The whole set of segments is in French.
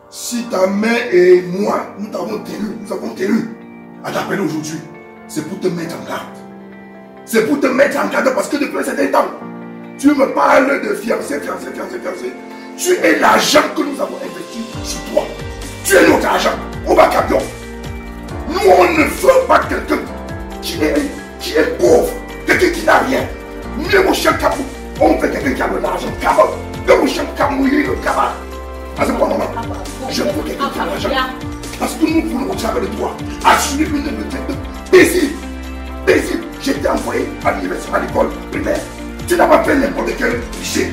Si ta mère et moi, nous avons tenu à t'appeler aujourd'hui, c'est pour te mettre en garde. C'est pour te mettre en garde parce que depuis un certain temps, tu me parles de fiancé. Tu es l'argent que nous avons investi sur toi. Tu es notre argent. On va camion. Nous, on ne veut pas quelqu'un qui est pauvre, quelqu'un qui n'a rien. Mieux mon chien Kabou, on veut quelqu'un qui a de l'argent. Kabou, le mon chien Kabou, il est le cabal. À ce moment-là, je veux quelqu'un qui a de l'argent. Parce que nous voulons, au travers de toi, assurer une retraite paisible. Je t'ai envoyé à l'université, à l'école primaire. Tu n'as pas fait n'importe quel lycée.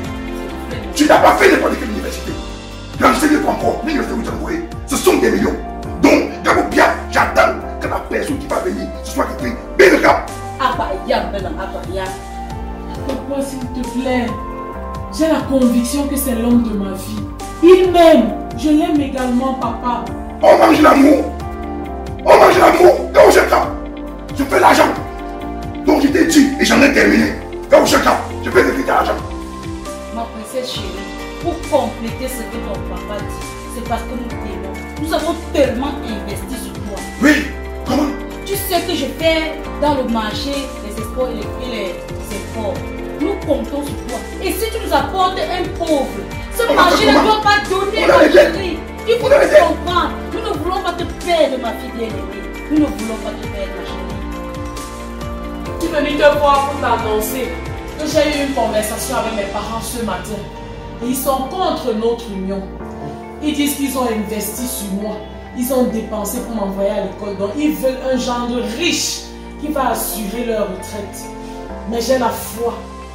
Tu n'as pas fait n'importe quelle université. L'enseignement pas encore, l'université où tu as envoyé, ce sont des millions. Donc, Gabo bien, j'attends que la personne qui va venir, ce soit quelqu'un bien grave. Papa, s'il te plaît, j'ai la conviction que c'est l'homme de ma vie. Il m'aime, je l'aime également, papa. On mange l'amour. On mange l'amour. Gabo Chaka, je fais l'argent. Donc je t'ai dit et j'en ai terminé. Gabo Chaka, je fais de l'argent. Ma princesse chérie, pour compléter ce que ton papa dit, c'est parce que nous t'aimons. Nous avons tellement investi sur toi. Oui, comment? Tu sais que je fais dans le marché les espoirs et les efforts. Nous comptons sur toi. Et si tu nous apportes un pauvre, ce marché ne doit pas donner ma chérie. Il faut nous comprendre. Nous ne voulons pas te perdre, ma fille bien-aimée. Nous ne voulons pas te perdre, ma chérie. Je suis venue te voir pour t'annoncer que j'ai eu une conversation avec mes parents ce matin. Et ils sont contre notre union. Ils disent qu'ils ont investi sur moi. Ils ont dépensé pour m'envoyer à l'école. Donc ils veulent un gendre riche qui va assurer leur retraite. Mais j'ai la foi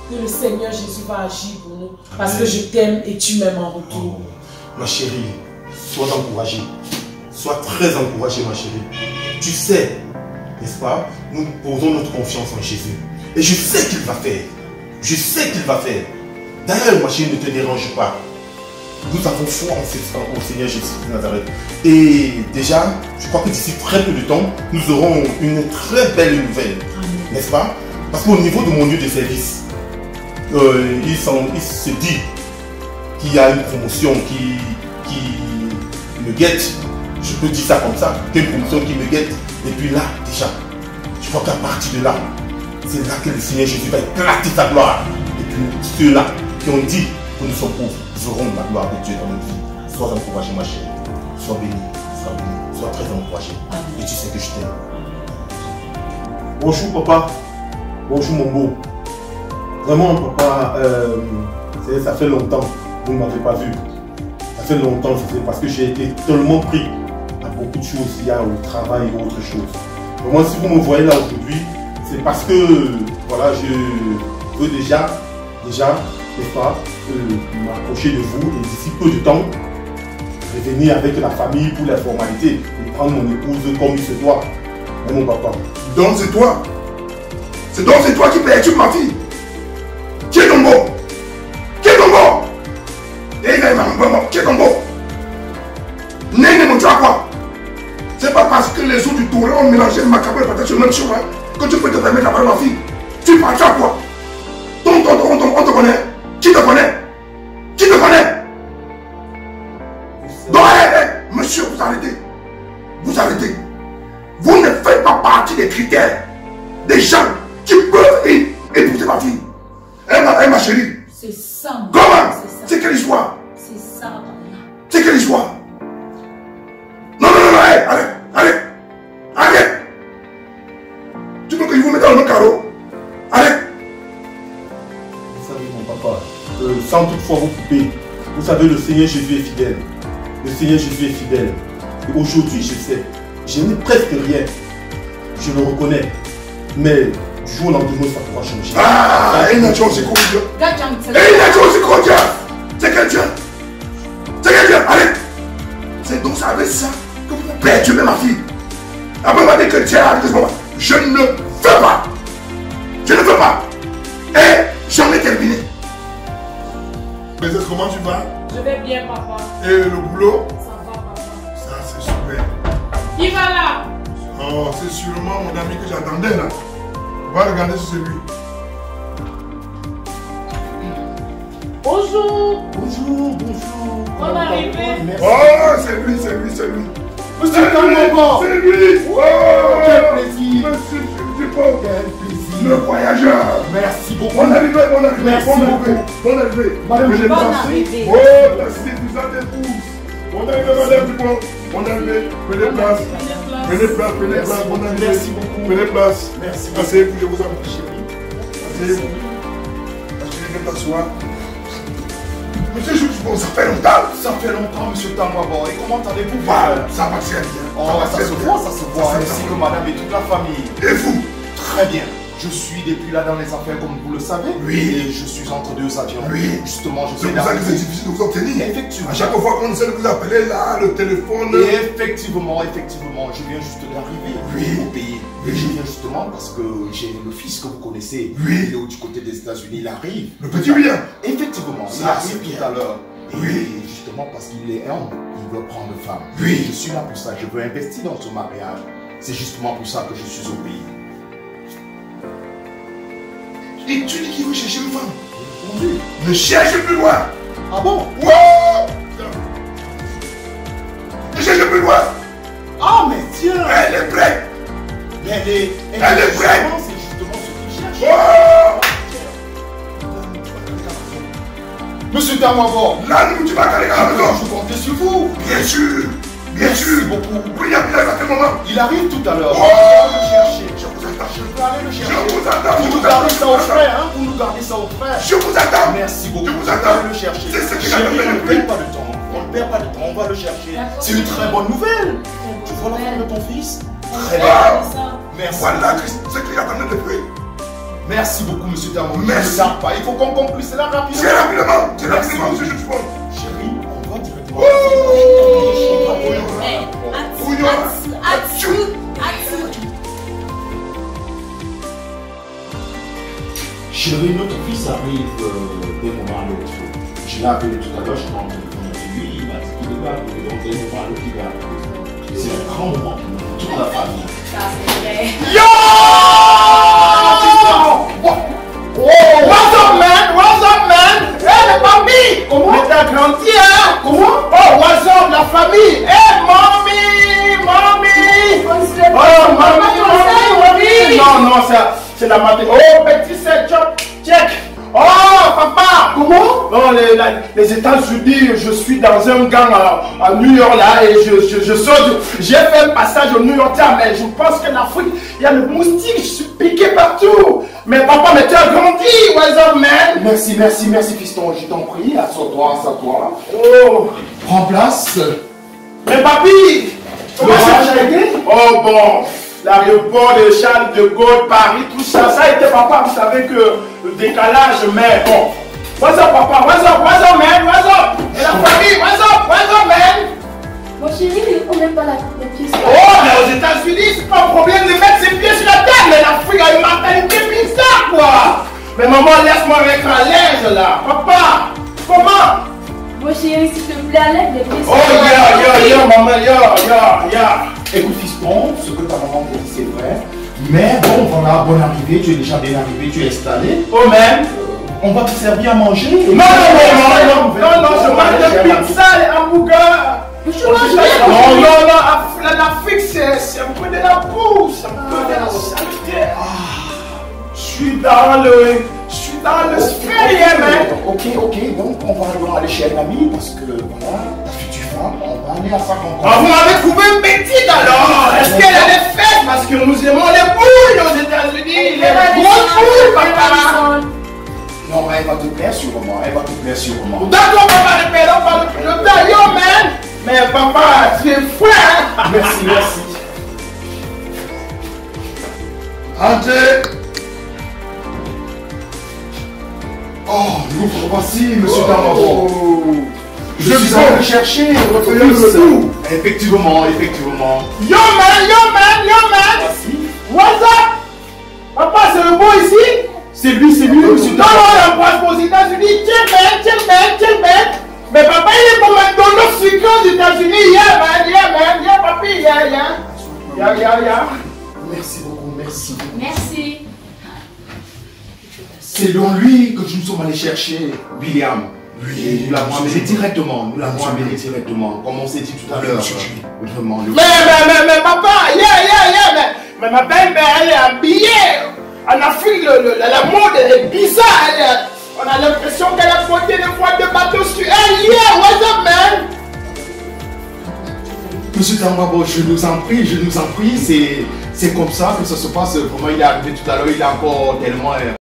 que le Seigneur Jésus va agir pour nous. Parce que je t'aime et tu m'aimes en retour. Oh, ma chérie, sois encouragée. Sois très encouragée, ma chérie. Tu sais, n'est-ce pas, nous posons notre confiance en Jésus. Et je sais qu'il va faire. Je sais qu'il va faire. D'ailleurs, ma chérie, ne te dérange pas. Nous avons foi au Seigneur Jésus de Nazareth. Et déjà, je crois que d'ici très peu de temps, nous aurons une très belle nouvelle. N'est-ce pas? Parce qu'au niveau de mon lieu de service, il se dit qu'il y a une promotion qui me guette. Je peux dire ça comme ça, qu'il y a une promotion qui me guette. Et puis là, déjà, je crois qu'à partir de là, c'est là que le Seigneur Jésus va éclater sa gloire. Et puis ceux-là qui ont dit que nous sommes pauvres, verront la gloire de Dieu dans notre vie. Sois encouragé, ma chérie. Sois béni, sois très encouragé. Et tu sais que je t'aime. Bonjour papa. Bonjour mon beau. Vraiment papa, ça fait longtemps, vous ne m'avez pas vu. Ça fait longtemps, c'est parce que j'ai été tellement pris à beaucoup de choses, il y a au travail et autre chose. Vraiment si vous me voyez là aujourd'hui, c'est parce que voilà, je veux déjà, n'est-ce pas, m'approcher de vous et d'ici peu de temps, revenir avec la famille pour la formalité et prendre mon épouse comme il se doit. Et mon papa. Donc c'est toi. C'est toi qui perturbes ma fille. Qui est ton beau? Qui est ton beau? Qui est ton beau? Néné, mon tu as quoi? C'est pas parce que les eaux du torrent ont mélangé le macabre et peut-être sur le même chemin que tu peux te permettre d'avoir ma fille. Tu parles à quoi? On te connaît? Qui te connaît? Qui te connaît? Donc, monsieur, vous arrêtez. Vous arrêtez. Vous ne faites pas partie des critères des gens qui peuvent épouser ma fille. Ma chérie. C'est ça. Comment? C'est quelle histoire? C'est ça, papa. C'est quelle histoire? Non, arrête. Tu veux que je vous mette dans le même carreau? Arrête. Vous savez mon papa, sans toutefois vous couper, vous savez le Seigneur Jésus est fidèle. Le Seigneur Jésus est fidèle. Et aujourd'hui je sais, je n'ai presque rien. Je le reconnais. Mais Du jour au lendemain, ça pourra changer. Ah, il y a chose, c'est quoi Dieu? Et il y a chose, c'est quoi Dieu? C'est quel Dieu? C'est quel Dieu? Allez! C'est donc ça avec ça que vous perdez même ma fille. Après, on va dire que Dieu a dit, je ne veux pas. Je ne veux pas. Et j'en ai terminé. Mais comment tu vas? Je vais bien, papa. Et le boulot? Ça va, papa. Ça, c'est super. Qui va là? Oh, c'est sûrement mon ami que j'attendais là. Va regarder si c'est lui. Bonjour. Bonjour, bonjour. Bonne arrivée. Merci. Oh, c'est lui, c'est lui, c'est lui. Monsieur Dupont. C'est lui. Oh, Quel plaisir. Monsieur Dupont. Quel plaisir. Le voyageur. Merci beaucoup. Bon arrivée, bon arrivée. Merci bon beaucoup. arrivée. Bon arrivée. Madame, je Bonne vous arrivée. Oh, la séduisante épouse. Bon arrivée, madame Dupont. Bon arrivée. Prenez place. Prenez place, prenez Merci place. Bon beaucoup. arrivée. Merci beaucoup. Prenez place. Merci beaucoup. Asseyez-vous, je vous en prie, chérie. Asseyez-vous. Asseyez-vous, t'asseoir. Monsieur Dupont, ça fait longtemps. Ça fait longtemps, monsieur Tamwabo. Et comment allez-vous? Voilà, ça va très bien. Oh, ça se voit, ça se voit. Ça se Ainsi voit. que madame et toute la famille. Et vous? Très bien. Je suis depuis là dans les affaires, comme vous le savez. Oui. Et je suis entre deux avions. Oui. Justement, je C'est suis pour ça que c'est difficile de vous obtenir. Effectivement. À chaque fois qu'on essaie de vous appeler là, le téléphone. Et effectivement, je viens juste d'arriver Oui. au pays. Oui. Et je viens justement parce que j'ai le fils que vous connaissez. Oui. Il est du côté des États-Unis, il arrive. Le petit William. Effectivement, il Ça, arrive c'est bien. tout à l'heure. Oui. Et justement parce qu'il est homme, il veut prendre femme. Oui. Je suis là pour ça, je veux investir dans son mariage. C'est justement pour ça que je suis au pays. Et tu dis qu'il veut chercher une femme. Oui. Ne cherche plus loin. Ah bon? Wow. Ne cherche plus loin. Ah mais tiens! Elle est prête. Mais elle est prête. C'est justement ce qu'il cherche. Wow. Monsieur Tamwabo, Là, nous, tu vas aller à la maison. je compte sur vous. Bien sûr. Bien Merci sûr. beaucoup. William, il arrive à quel moment? Il arrive tout à l'heure. Oh. Je vais le chercher. Je vous attends. Je peux aller le Je chercher. vous attends. Vous nous gardez ça au frais, hein? Vous nous gardez ça au frais. Je vous attends. Merci beaucoup. Je vous vais attends. aller le chercher. C'est ce que Chérie, j'appelle on le ne prix. perd pas de temps. On ne perd pas de temps. On va le chercher. C'est une très bonne nouvelle. Tu vois la femme de ton fils? Très bien. Merci. Voilà ce que j'attendais depuis. Merci beaucoup, monsieur Tamwabo. Merci. Ne tarde pas. Il faut qu'on conclue cela rapidement. C'est rapidement. C'est Merci. rapidement, monsieur Dupont. Chérie, on va directement. Chérie, notre fils arrive d'un moment à l'autre. Je l'ai appelé tout à l'heure, je prends le téléphone avec lui, il m'a dit qu'il va arriver, donc d'un moment à l'autre, il va arriver. C'est un grand moment pour nous, toute la famille. Yo! What's up, man? What's up, man? Hey, la famille! Comment? Mais t'as grandi, hein? Comment? Oh, what's up, la famille? Hey, mommy! Mommy! Oh, mommy! Non, non, c'est la matinée. Oh, petit check! Oh, papa! Comment? Non, les États-Unis, je suis dans un gang à New York là et je saute. J'ai fait un passage au New York là, mais je pense que l'Afrique, il y a le moustique, je suis piqué partout. Mais papa, mais tu as grandi, what's up, man? Merci, fiston, je t'en prie, assois-toi. Oh, prends place. Mais papi, comment ça a été? Oh bon, l'aéroport de Charles de Gaulle, Paris, tout ça, ça a été papa, vous savez que le décalage, mais bon. What's up, papa? What's up, man? What's up? Et la famille, what's up, man? Mon chéri, on n'est pas la pièce. Oh, mais aux États-Unis, c'est pas un problème de mettre ses pieds sur la table, mais l'Afrique a une mentalité bizarre, quoi. Mais maman, laisse-moi être à l'aise, là. Papa, comment? Mon chéri, s'il te plaît, lève les pieds. Oh, yeah, maman, yeah. Écoute, fiston, ce que ta maman dit, c'est vrai. Mais bon, voilà, bonne arrivée, tu es déjà bien arrivé, tu es installé. Oh, man. On va te servir à manger. Non, je mange des pizzas, les hamburgers. Non, l'Afrique, c'est un peu de la bourse, un peu de la saleté. Je suis dans le sphère, mec. Ok, donc on va aller chez un ami parce que voilà, ta future femme, on va aller à sa rencontre. Ah, vous m'avez trouvé une petite alors. Est-ce qu'elle a des fesses? Parce que nous aimons les boules aux États-Unis, les grosses boules, papa. Non, elle va te plaire sûrement, D'accord, papa, on va le plaire, yo, man. Mais papa, tu es fou, hein? Merci. Entrez. Oh, voici, monsieur Tamabo. Je suis allé le chercher, Effectivement. Yo man! What's up? Papa, c'est le beau ici? C'est lui, monsieur Non, la France aux États-Unis. Chill man. Mais papa, il est pour McDonald's sucré aux États-Unis. Yeah, papi, yeah. Merci beaucoup, merci. Merci. C'est donc lui que nous sommes allés chercher, William. Oui, nous l'avons amené directement. Comme on s'est dit tout à l'heure. Vraiment. Mais papa, yeah. Mais ma belle-mère, elle est habillée. En Afrique, la mode elle est bizarre. On a l'impression qu'elle a porté des fois de bateaux sur elle. Yeah, what's up, man? Monsieur Tambabo, je nous en prie, c'est comme ça que ça se passe. Comment il est arrivé tout à l'heure, il est encore tellement